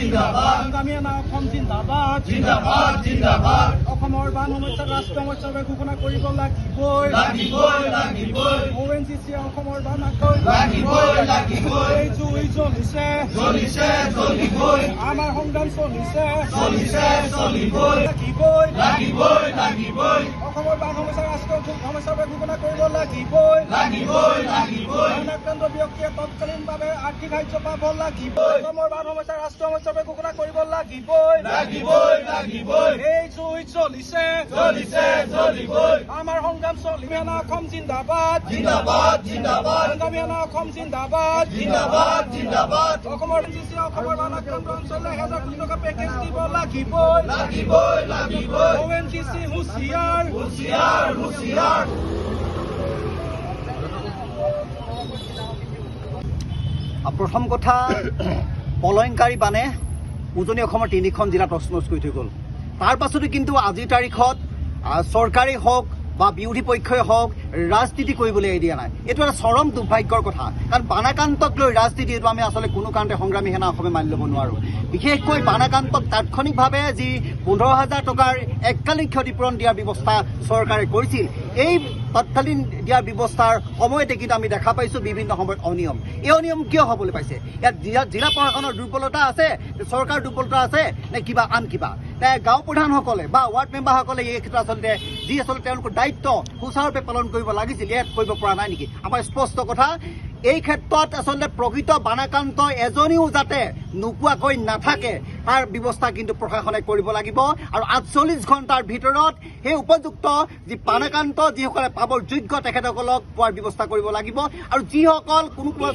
জিন্দাবাদ সংগ্ৰামী সেনা অসম জিন্দাবাদ জিন্দাবাদ জিন্দাবাদ অসমৰ বান সমস্যাক ৰাষ্ট্ৰীয় সমস্যা হিচাপে ঘোষণা কৰিব লাগিবই লাগিবই লাগিবই ONGC অসমৰ বান লাগিবই লাগিবই এই জুই জ্বলিছে জ্বলিছে জ্বলিবই আমাৰ সংগ্ৰাম চলিছে চলিছে চলিবই লাগিবই লাগিবই লাগিবই অসমৰ বান সমস্যা ৰাষ্ট্ৰীয় সমস্যা হিচাপে ঘোষণা কৰিব লাগিবই লাগিবই লাগিবই বানাক্ৰান্ত ব্যক্তিয়ে তৎকালীনভাৱে আৰ্থিক সাহায্য পাব লাগিবই অসমৰ বান সমস্যা ৰাষ্ট্ৰীয় সমস্যা হিচাপে ঘোষণা কৰিব লাগিবই লাগিবই লাগিবই এই জুই জ্বলিছে চলিছে চলিবই আমাৰ সংগ্ৰাম চলিছে সেনা অসম জিন্দাবাদ জিন্দাবাদ জিন্দাবাদ সংগ্ৰামী সেনা অসম জিন্দাবাদ জিন্দাবাদ জিন্দাবাদ অসমৰ ONGC অসমৰ বান আক্ৰান্ত অঞ্চললৈ 1000 কোটি টকা পেকেজ দিব লাগিবই লাগিবই লাগিবই ONGC হুঁচিয়াৰ হুঁচিয়াৰ হুঁচিয়াৰ প্ৰথম কথা পলয়ংকাৰী বানে উজনি অসমৰ 3খন জিলা তছনছ কৰি থৈ গ'ল। তাৰ পাছতো কিন্তু আজিৰ তাৰিখত চৰকাৰেই হওক বা বিৰোধী পক্ষই হওক ৰাজনীতি কৰিবলৈ এৰি দিয়া নাই। এইটো এটা চৰম দুৰ্ভাগ্যৰ কথা, কাৰণ বানাক্ৰান্তক লৈ ৰাজনীতি এইটো আমি আচলতে কোনো কাৰণতে সংগ্ৰামী সেনা অসমে মানি ল'ব নোৱাৰোঁ। বিশেষকৈ বানাক্ৰান্তক তাৎক্ষণিকভাৱে যি 15,000 টকাৰ এককালীন ক্ষতিপূৰণ দিয়াৰ ব্যৱস্থা চৰকাৰে কৰিছিল, এই তৎকালীন দিয়াৰ ব্যৱস্থাৰ সময়তে কিন্তু আমি দেখা পাইছোঁ বিভিন্ন সময়ত অনিয়ম। এই অনিয়ম কিয় হ'বলৈ পাইছে? ইয়াত জিলা প্ৰশাসনৰ দুৰ্বলতা আছে, চৰকাৰৰ দুৰ্বলতা আছে, নে কিবা আন কিবা? গাঁও প্ৰধানসকলে বা ৱাৰ্ড মেম্বাৰসকলে এই ক্ষেত্ৰত আচলতে তেওঁলোকৰ দায়িত্ব সুচাৰুৰূপে পালন কৰিব লাগিছিল, ইয়াত কৰিব পৰা নাই নেকি? আমাৰ স্পষ্ট কথা, এই ক্ষেত্ৰত আচলতে প্ৰকৃত বানাক্ৰান্ত এজনীও যাতে নোপোৱাকৈ নাথাকে তাৰ ব্যৱস্থা কিন্তু প্ৰশাসনে কৰিব লাগিব। আৰু 48 ঘণ্টাৰ ভিতৰত সেই উপযুক্ত যি বানাক্ৰান্ত যিসকলে পাবৰ যোগ্য তেখেতসকলক পোৱাৰ ব্যৱস্থা কৰিব লাগিব। আৰু যিসকল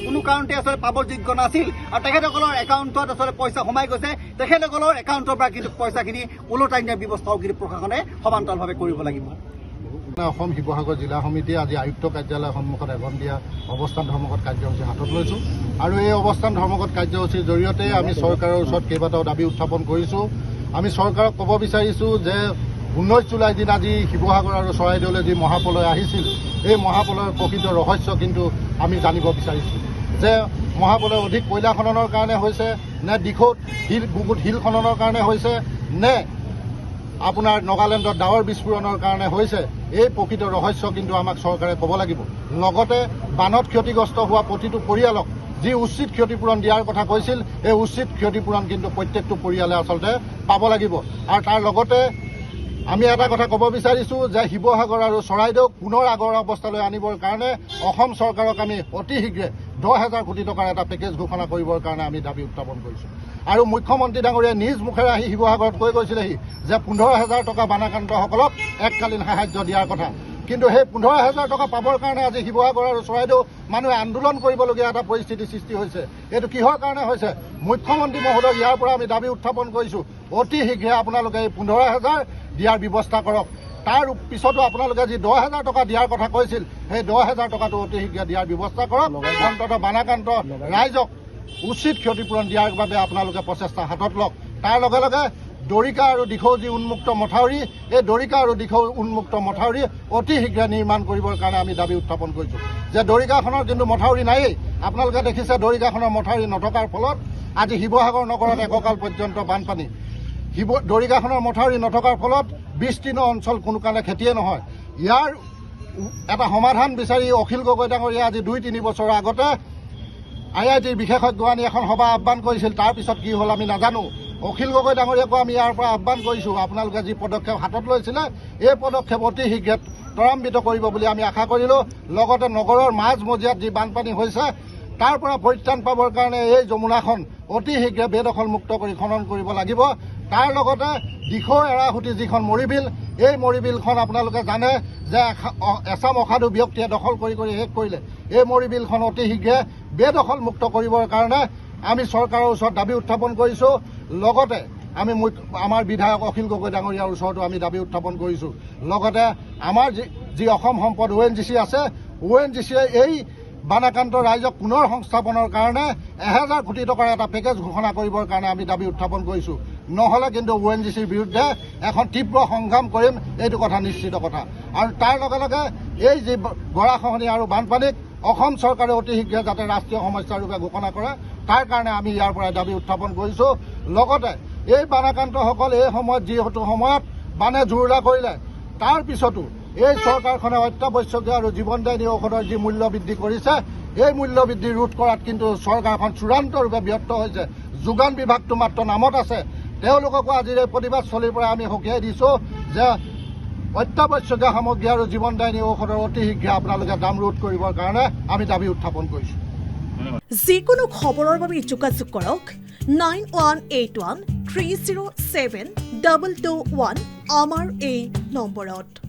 কোনো কাৰণতে আচলতে পাবৰ যোগ্য নাছিল আৰু তেখেতসকলৰ একাউণ্টত আচলতে পইচা সোমাই গৈছে, তেখেতসকলৰ একাউণ্টৰ পৰা কিন্তু পইচাখিনি ওলোটাই নিয়াৰ ব্যৱস্থাও কিন্তু প্ৰশাসনে সমান্তৰালভাৱে কৰিব লাগিব। অসম শিৱসাগৰ জিলা সমিতিয়ে আজি আয়ুক্ত কাৰ্যালয়ৰ সন্মুখত এখন দিয়া অৱস্থান ধৰ্মঘট কাৰ্যসূচী হাতত লৈছোঁ। আৰু এই অৱস্থান ধৰ্মঘট কাৰ্যসূচীৰ জৰিয়তে আমি চৰকাৰৰ ওচৰত কেইবাটাও দাবী উত্থাপন কৰিছোঁ। আমি চৰকাৰক ক'ব বিচাৰিছোঁ যে 19 জুলাই দিনা যি শিৱসাগৰ আৰু চৰাইদেউলৈ যি মহাপ্ৰলয় আহিছিল, এই মহাপ্ৰলয়ৰ প্ৰকৃত ৰহস্য কিন্তু আমি জানিব বিচাৰিছোঁ যে মহাপ্ৰলয় অধিক কয়লা খননৰ কাৰণে হৈছে, নে দিখৌত বুকুত শিল খননৰ কাৰণে হৈছে, নে আপোনাৰ নাগালেণ্ডত ডাৱৰ বিস্ফোৰণৰ কাৰণে হৈছে, এই প্ৰকৃত ৰহস্য কিন্তু আমাক চৰকাৰে ক'ব লাগিব। লগতে বানত ক্ষতিগ্ৰস্ত হোৱা প্ৰতিটো পৰিয়ালক যি উচিত ক্ষতিপূৰণ দিয়াৰ কথা কৈছিল, এই উচিত ক্ষতিপূৰণ কিন্তু প্ৰত্যেকটো পৰিয়ালে আচলতে পাব লাগিব। আৰু তাৰ লগতে আমি এটা কথা ক'ব বিচাৰিছোঁ যে শিৱসাগৰ আৰু চৰাইদেউক পুনৰ আগৰ অৱস্থালৈ আনিবৰ কাৰণে অসম চৰকাৰক আমি অতি শীঘ্ৰে 10,000 কোটি টকাৰ এটা পেকেজ ঘোষণা কৰিবৰ কাৰণে আমি দাবী উত্থাপন কৰিছোঁ। আৰু মুখ্যমন্ত্ৰী ডাঙৰীয়াই নিজ মুখেৰে আহি শিৱসাগৰত কৈ গৈছিলেহি যে 15,000 টকা বানাক্ৰান্তসকলক এককালীন সাহায্য দিয়াৰ কথা। কিন্তু সেই 15,000 টকা পাবৰ কাৰণে আজি শিৱসাগৰ আৰু চৰাইদেউ মানুহে আন্দোলন কৰিবলগীয়া এটা পৰিস্থিতিৰ সৃষ্টি হৈছে। এইটো কিহৰ কাৰণে হৈছে? মুখ্যমন্ত্ৰী মহোদয় ইয়াৰ পৰা আমি দাবী উত্থাপন কৰিছোঁ, অতি শীঘ্ৰে আপোনালোকে এই 15,000 দিয়াৰ ব্যৱস্থা কৰক। তাৰ পিছতো আপোনালোকে যি 10,000 টকা দিয়াৰ কথা কৈছিল, সেই 10,000 টকাটো অতি শীঘ্ৰে দিয়াৰ ব্যৱস্থা কৰক। অন্ততঃ বানাক্ৰান্ত ৰাইজক উচিত ক্ষতিপূৰণ দিয়াৰ বাবে আপোনালোকে প্ৰচেষ্টা হাতত লওক। তাৰ লগে লগে দৰিকা আৰু দিখৌ যি উন্মুক্ত মথাউৰি, এই দৰিকা আৰু দিখৌ উন্মুক্ত মথাউৰি অতি শীঘ্ৰে নিৰ্মাণ কৰিবৰ কাৰণে আমি দাবী উত্থাপন কৰিছোঁ। যে দৰিকাখনৰ কিন্তু মথাউৰি নায়েই, আপোনালোকে দেখিছে দৰিকাখনৰ মথাউৰি নথকাৰ ফলত আজি শিৱসাগৰ নগৰত এককাল পৰ্যন্ত বানপানী। দৰিকাখনৰ মথাউৰি নথকাৰ ফলত বিস্তীৰ্ণ অঞ্চল কোনো কাৰণে খেতিয়ে নহয়। ইয়াৰ এটা সমাধান বিচাৰি অখিল গগৈ ডাঙৰীয়াই আজি 2-3 বছৰৰ আগতে IITৰ বিশেষজ্ঞ আনি এখন সভা আহ্বান কৰিছিল। তাৰপিছত কি হ'ল আমি নাজানো। অখিল গগৈ ডাঙৰীয়াকো আমি ইয়াৰ পৰা আহ্বান কৰিছোঁ, আপোনালোকে যি পদক্ষেপ হাতত লৈছিলে, এই পদক্ষেপ অতি শীঘ্ৰে ত্বৰান্বিত কৰিব বুলি আমি আশা কৰিলোঁ। লগতে নগৰৰ মাজমজিয়াত যি বানপানী হৈছে, তাৰ পৰা পৰিত্ৰাণ পাবৰ কাৰণে এই যমুনাখন অতি শীঘ্ৰে বেদখলমুক্ত কৰি খনন কৰিব লাগিব। তাৰ লগতে দিখৌ এৰাসুতি যিখন মৰিবিল, এই মৰিবিলখন আপোনালোকে জানে যে এচাম অসাধু ব্যক্তিয়ে দখল কৰি শেষ কৰিলে। এই মৰিবিলখন অতি শীঘ্ৰে বেদখলমুক্ত কৰিবৰ কাৰণে আমি চৰকাৰৰ ওচৰত দাবী উত্থাপন কৰিছোঁ। লগতে আমি আমাৰ বিধায়ক অখিল গগৈ ডাঙৰীয়াৰ ওচৰতো আমি দাবী উত্থাপন কৰিছোঁ। লগতে আমাৰ যি অসম সম্পদ ONGC আছে, ONGCয়ে এই বানাক্ৰান্ত ৰাইজক পুনৰ সংস্থাপনৰ কাৰণে 1000 কোটি টকাৰ এটা পেকেজ ঘোষণা কৰিবৰ কাৰণে আমি দাবী উত্থাপন কৰিছোঁ। নহ'লে কিন্তু ONGCৰ বিৰুদ্ধে এখন তীব্ৰ সংগ্ৰাম কৰিম, এইটো কথা নিশ্চিত কথা। আৰু তাৰ লগে লগে এই যি গৰাখহনীয়া আৰু বানপানীক অসম চৰকাৰে অতি শীঘ্ৰে যাতে ৰাষ্ট্ৰীয় সমস্যা ৰূপে ঘোষণা কৰে তাৰ কাৰণে আমি ইয়াৰ পৰাই দাবী উত্থাপন কৰিছোঁ। লগতে এই বানাক্ৰান্তসকল এই সময়ত যিহেতু সময়ত বানে জুৰুলা কৰিলে তাৰ পিছতো এই চৰকাৰখনে অত্যাৱশ্যকীয় আৰু জীৱনদায়িনী ঔষধৰ যি মূল্য বৃদ্ধি কৰিছে এই মূল্য বৃদ্ধি ৰোধ কৰাত কিন্তু চৰকাৰখন চূড়ান্তৰূপে ব্যৰ্থ হৈছে। যোগান বিভাগটো মাত্ৰ নামত আছে। তেওঁলোককো আজিৰ এই প্ৰতিবাদস্থলীৰ পৰা আমি সকীয়াই দিছোঁ যে অত্যাৱশ্যকীয় সামগ্ৰী আৰু জীৱনদায়িনী ঔষধৰ অতি শীঘ্ৰে আপোনালোকে দাম ৰোধ কৰিবৰ কাৰণে আমি দাবী উত্থাপন কৰিছোঁ। যিকোনো খবৰৰ বাবে যোগাযোগ কৰক 9181 307 221 আমাৰ এই নম্বৰত।